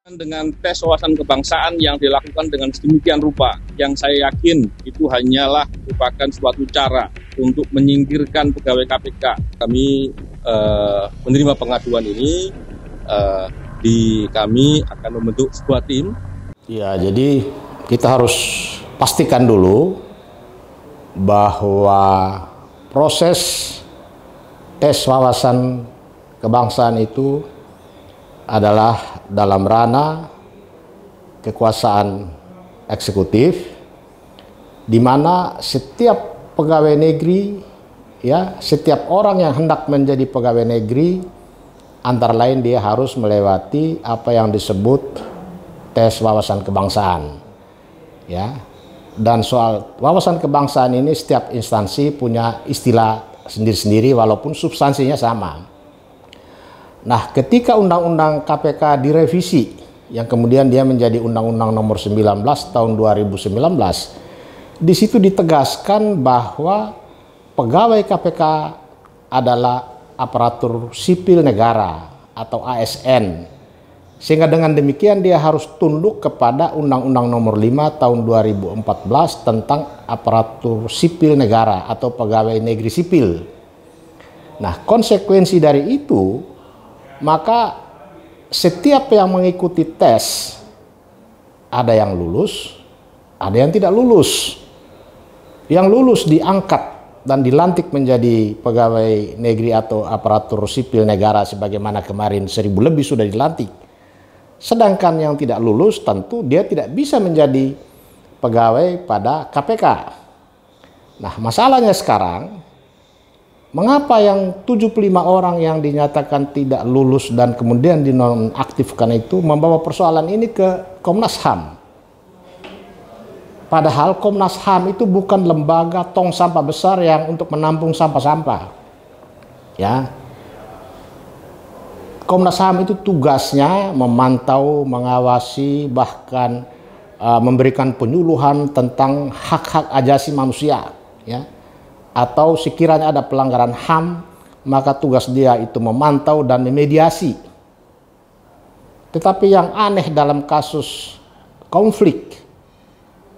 Dengan tes wawasan kebangsaan yang dilakukan dengan sedemikian rupa, yang saya yakin itu hanyalah merupakan suatu cara untuk menyingkirkan pegawai KPK. Kami menerima pengaduan ini, kami akan membentuk sebuah tim. Ya, jadi kita harus pastikan dulu bahwa proses tes wawasan kebangsaan itu adalah dalam ranah kekuasaan eksekutif, di mana setiap pegawai negeri, ya, setiap orang yang hendak menjadi pegawai negeri, antara lain dia harus melewati apa yang disebut tes wawasan kebangsaan, ya. Dan soal wawasan kebangsaan ini setiap instansi punya istilah sendiri-sendiri walaupun substansinya sama. Nah, ketika Undang-Undang KPK direvisi, yang kemudian dia menjadi Undang-Undang Nomor 19 Tahun 2019, di situ ditegaskan bahwa pegawai KPK adalah aparatur sipil negara atau ASN, sehingga dengan demikian dia harus tunduk kepada Undang-Undang Nomor 5 Tahun 2014 tentang aparatur sipil negara atau pegawai negeri sipil. Nah, konsekuensi dari itu, maka setiap yang mengikuti tes, ada yang lulus, ada yang tidak lulus. Yang lulus diangkat dan dilantik menjadi pegawai negeri atau aparatur sipil negara sebagaimana kemarin 1000 lebih sudah dilantik. Sedangkan yang tidak lulus tentu dia tidak bisa menjadi pegawai pada KPK. Nah, masalahnya sekarang, mengapa yang 75 orang yang dinyatakan tidak lulus dan kemudian dinonaktifkan itu membawa persoalan ini ke Komnas HAM? Padahal Komnas HAM itu bukan lembaga tong sampah besar yang untuk menampung sampah-sampah. Ya. Komnas HAM itu tugasnya memantau, mengawasi, bahkan memberikan penyuluhan tentang hak-hak ajasi manusia, ya. Atau sekiranya ada pelanggaran HAM, maka tugas dia itu memantau dan memediasi. Tetapi yang aneh dalam kasus konflik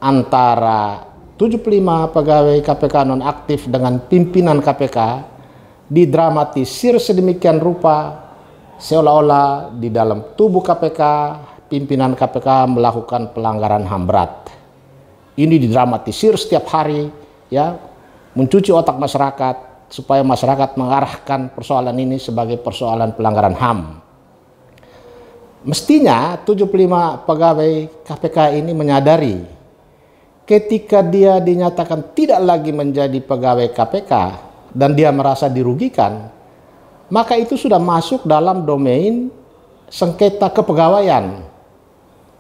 antara 75 pegawai KPK nonaktif dengan pimpinan KPK didramatisir sedemikian rupa, seolah-olah di dalam tubuh KPK, pimpinan KPK melakukan pelanggaran HAM berat. Ini didramatisir setiap hari, ya, mencuci otak masyarakat supaya masyarakat mengarahkan persoalan ini sebagai persoalan pelanggaran HAM. Mestinya 75 pegawai KPK ini menyadari ketika dia dinyatakan tidak lagi menjadi pegawai KPK dan dia merasa dirugikan, maka itu sudah masuk dalam domain sengketa kepegawaian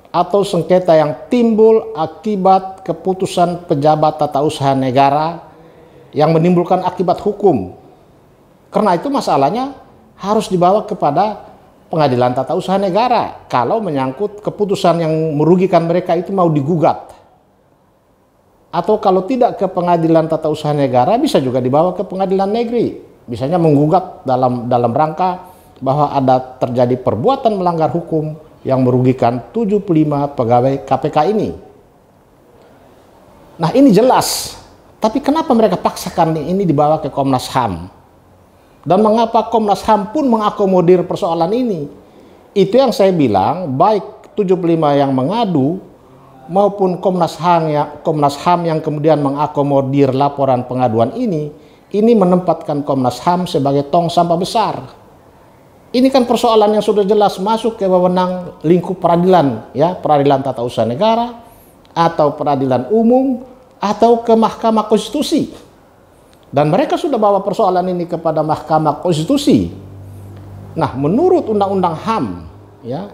atau sengketa yang timbul akibat keputusan pejabat tata usaha negara yang menimbulkan akibat hukum. Karena itu masalahnya harus dibawa kepada pengadilan tata usaha negara kalau menyangkut keputusan yang merugikan mereka itu mau digugat. Atau kalau tidak ke pengadilan tata usaha negara, bisa juga dibawa ke pengadilan negeri. Misalnya menggugat dalam rangka bahwa ada terjadi perbuatan melanggar hukum yang merugikan 75 pegawai KPK ini. Nah, ini jelas. Tapi kenapa mereka paksakan ini dibawa ke Komnas HAM? Dan mengapa Komnas HAM pun mengakomodir persoalan ini? Itu yang saya bilang, baik 75 yang mengadu maupun Komnas HAM yang kemudian mengakomodir laporan pengaduan ini menempatkan Komnas HAM sebagai tong sampah besar. Ini kan persoalan yang sudah jelas masuk ke wewenang lingkup peradilan, ya, peradilan tata usaha negara atau peradilan umum atau ke Mahkamah Konstitusi. Dan mereka sudah bawa persoalan ini kepada Mahkamah Konstitusi. Nah, menurut Undang-Undang HAM, ya,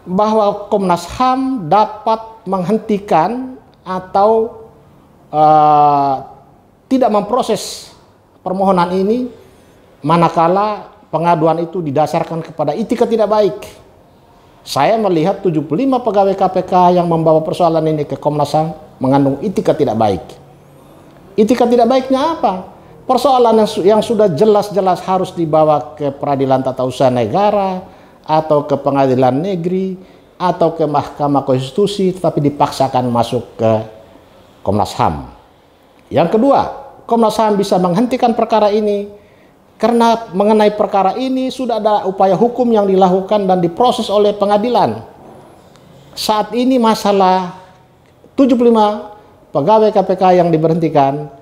bahwa Komnas HAM dapat menghentikan atau tidak memproses permohonan ini manakala pengaduan itu didasarkan kepada etika tidak baik. Saya melihat 75 pegawai KPK yang membawa persoalan ini ke Komnas HAM mengandung etika tidak baik. Etika tidak baiknya apa? Persoalan yang sudah jelas-jelas harus dibawa ke peradilan tata usaha negara atau ke pengadilan negeri, atau ke Mahkamah Konstitusi, tetapi dipaksakan masuk ke Komnas HAM. Yang kedua, Komnas HAM bisa menghentikan perkara ini karena mengenai perkara ini sudah ada upaya hukum yang dilakukan dan diproses oleh pengadilan. Saat ini masalah 75 pegawai KPK yang diberhentikan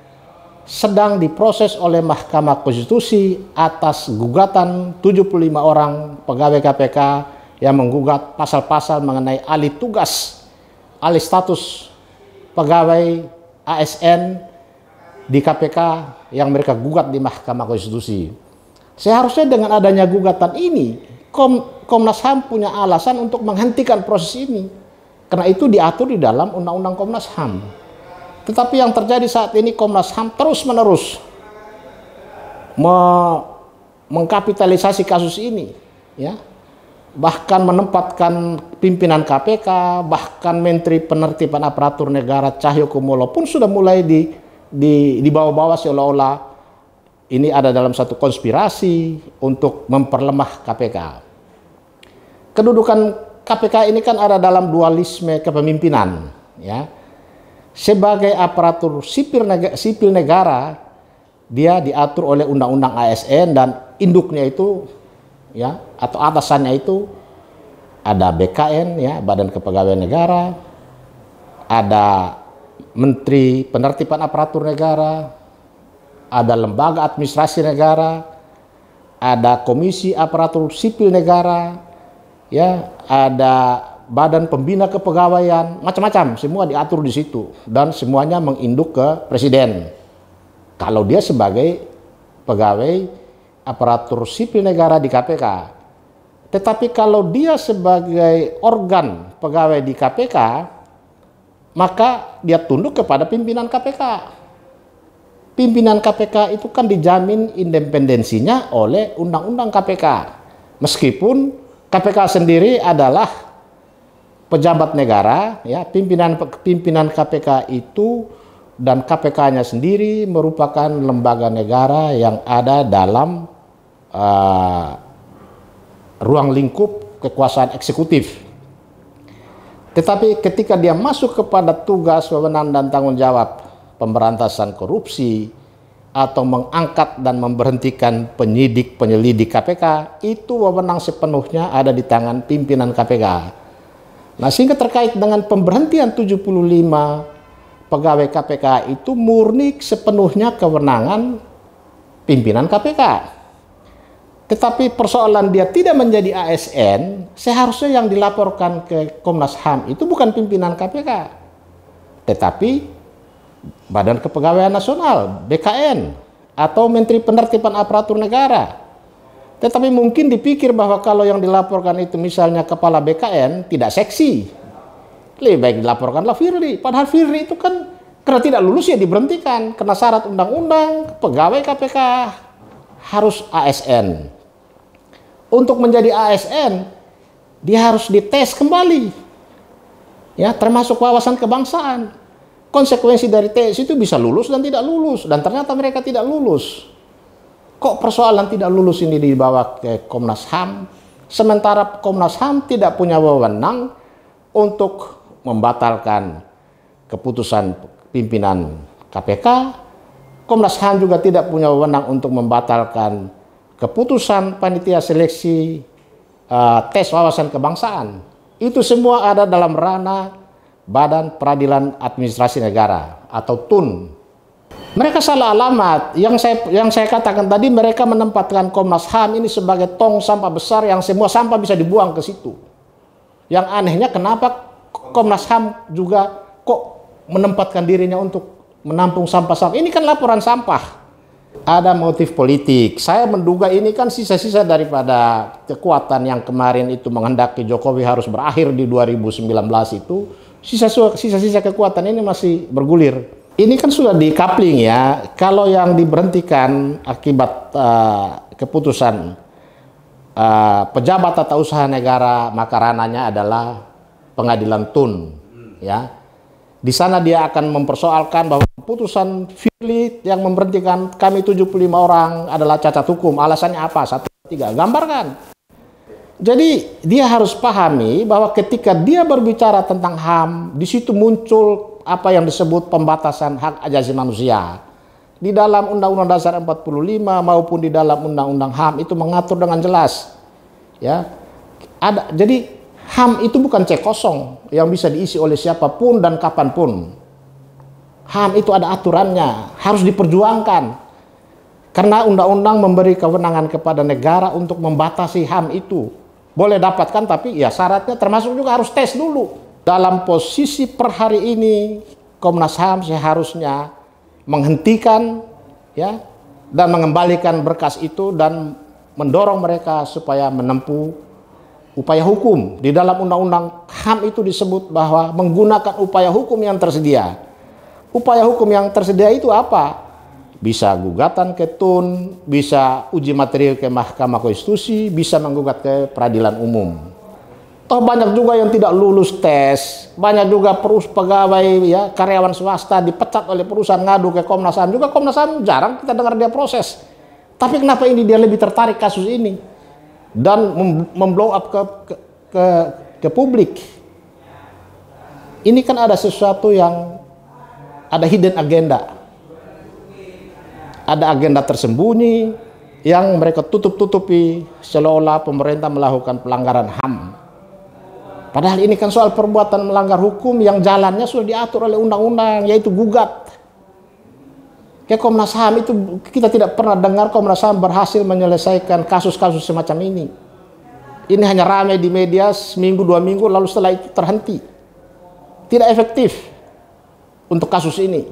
sedang diproses oleh Mahkamah Konstitusi atas gugatan 75 orang pegawai KPK yang menggugat pasal-pasal mengenai alih tugas, alih status pegawai ASN di KPK yang mereka gugat di Mahkamah Konstitusi. Seharusnya dengan adanya gugatan ini, Komnas HAM punya alasan untuk menghentikan proses ini. Karena itu diatur di dalam Undang-Undang Komnas HAM. Tetapi yang terjadi saat ini, Komnas HAM terus-menerus mengkapitalisasi kasus ini, ya. Bahkan menempatkan pimpinan KPK, bahkan Menteri Penertiban Aparatur Negara Cahyokumolo pun sudah mulai dibawa-bawa seolah-olah ini ada dalam satu konspirasi untuk memperlemah KPK. Kedudukan KPK ini kan ada dalam dualisme kepemimpinan, ya. Sebagai aparatur sipil negara, dia diatur oleh Undang-Undang ASN dan induknya itu, ya, atau atasannya itu ada BKN, ya, Badan Kepegawaian Negara, ada Menteri Penertiban Aparatur Negara, ada Lembaga Administrasi Negara, ada Komisi Aparatur Sipil Negara, ya, ada Badan Pembina Kepegawaian, macam-macam, semua diatur di situ dan semuanya menginduk ke presiden. Kalau dia sebagai pegawai aparatur sipil negara di KPK. Tetapi kalau dia sebagai organ pegawai di KPK, maka dia tunduk kepada pimpinan KPK. Pimpinan KPK itu kan dijamin independensinya oleh Undang-Undang KPK. Meskipun KPK sendiri adalah pejabat negara, ya, pimpinan KPK itu dan KPK-nya sendiri merupakan lembaga negara yang ada dalam ruang lingkup kekuasaan eksekutif. Tetapi ketika dia masuk kepada tugas, wewenang dan tanggung jawab pemberantasan korupsi atau mengangkat dan memberhentikan penyelidik KPK, itu wewenang sepenuhnya ada di tangan pimpinan KPK. Nah, sehingga terkait dengan pemberhentian 75 pegawai KPK itu murni sepenuhnya kewenangan pimpinan KPK. Tetapi persoalan dia tidak menjadi ASN, seharusnya yang dilaporkan ke Komnas HAM itu bukan pimpinan KPK, tetapi Badan Kepegawaian Nasional, BKN, atau Menteri Penertiban Aparatur Negara. Tetapi mungkin dipikir bahwa kalau yang dilaporkan itu misalnya kepala BKN tidak seksi, lebih baik dilaporkanlah Firly. Padahal Firly itu kan karena tidak lulus ya diberhentikan, karena syarat undang-undang pegawai KPK harus ASN. Untuk menjadi ASN dia harus dites kembali, ya, termasuk wawasan kebangsaan. Konsekuensi dari tes itu bisa lulus dan tidak lulus, dan ternyata mereka tidak lulus. Kok persoalan tidak lulus ini dibawa ke Komnas HAM, sementara Komnas HAM tidak punya wewenang untuk membatalkan keputusan pimpinan KPK. Komnas HAM juga tidak punya wewenang untuk membatalkan keputusan panitia seleksi tes wawasan kebangsaan. Itu semua ada dalam ranah Badan Peradilan Administrasi Negara atau TUN. Mereka salah alamat. Yang saya katakan tadi, mereka menempatkan Komnas HAM ini sebagai tong sampah besar yang semua sampah bisa dibuang ke situ. Yang anehnya kenapa Komnas HAM juga kok menempatkan dirinya untuk menampung sampah-sampah. Ini kan laporan sampah. Ada motif politik. Saya menduga ini kan sisa-sisa daripada kekuatan yang kemarin itu menghendaki Jokowi harus berakhir di 2019 itu. Sisa-sisa kekuatan ini masih bergulir. Ini kan sudah di coupling, ya. Kalau yang diberhentikan akibat keputusan pejabat tata usaha negara, maka ranahnya adalah pengadilan TUN, ya. Di sana dia akan mempersoalkan bahwa keputusan Firly yang memberhentikan kami 75 orang adalah cacat hukum. Alasannya apa? 1, 2, 3. Gambarkan. Jadi dia harus pahami bahwa ketika dia berbicara tentang HAM, di situ muncul apa yang disebut pembatasan hak asasi manusia. Di dalam Undang-Undang Dasar 45 maupun di dalam Undang-Undang HAM itu mengatur dengan jelas. Ya. Jadi HAM itu bukan cek kosong yang bisa diisi oleh siapapun dan kapanpun. HAM itu ada aturannya, harus diperjuangkan. Karena undang-undang memberi kewenangan kepada negara untuk membatasi HAM itu. Boleh dapatkan, tapi ya syaratnya termasuk juga harus tes dulu. Dalam posisi per hari ini, Komnas HAM seharusnya menghentikan ya dan mengembalikan berkas itu dan mendorong mereka supaya menempuh upaya hukum. Di dalam undang-undang HAM itu disebut bahwa menggunakan upaya hukum yang tersedia. Upaya hukum yang tersedia itu apa? Bisa gugatan ke TUN, bisa uji material ke Mahkamah Konstitusi, bisa menggugat ke peradilan umum. Toh banyak juga yang tidak lulus tes, banyak juga pegawai ya karyawan swasta dipecat oleh perusahaan ngadu ke Komnas HAM. Juga Komnas HAM jarang kita dengar dia proses. Tapi kenapa ini dia lebih tertarik kasus ini dan memblow up ke publik? Ini kan ada sesuatu yang ada hidden agenda. Ada agenda tersembunyi yang mereka tutup-tutupi seolah-olah pemerintah melakukan pelanggaran HAM. Padahal ini kan soal perbuatan melanggar hukum yang jalannya sudah diatur oleh undang-undang, yaitu gugat. Kayak Komnas HAM itu kita tidak pernah dengar Komnas HAM berhasil menyelesaikan kasus-kasus semacam ini. Ini hanya ramai di media seminggu, 2 minggu, lalu setelah itu terhenti. Tidak efektif untuk kasus ini.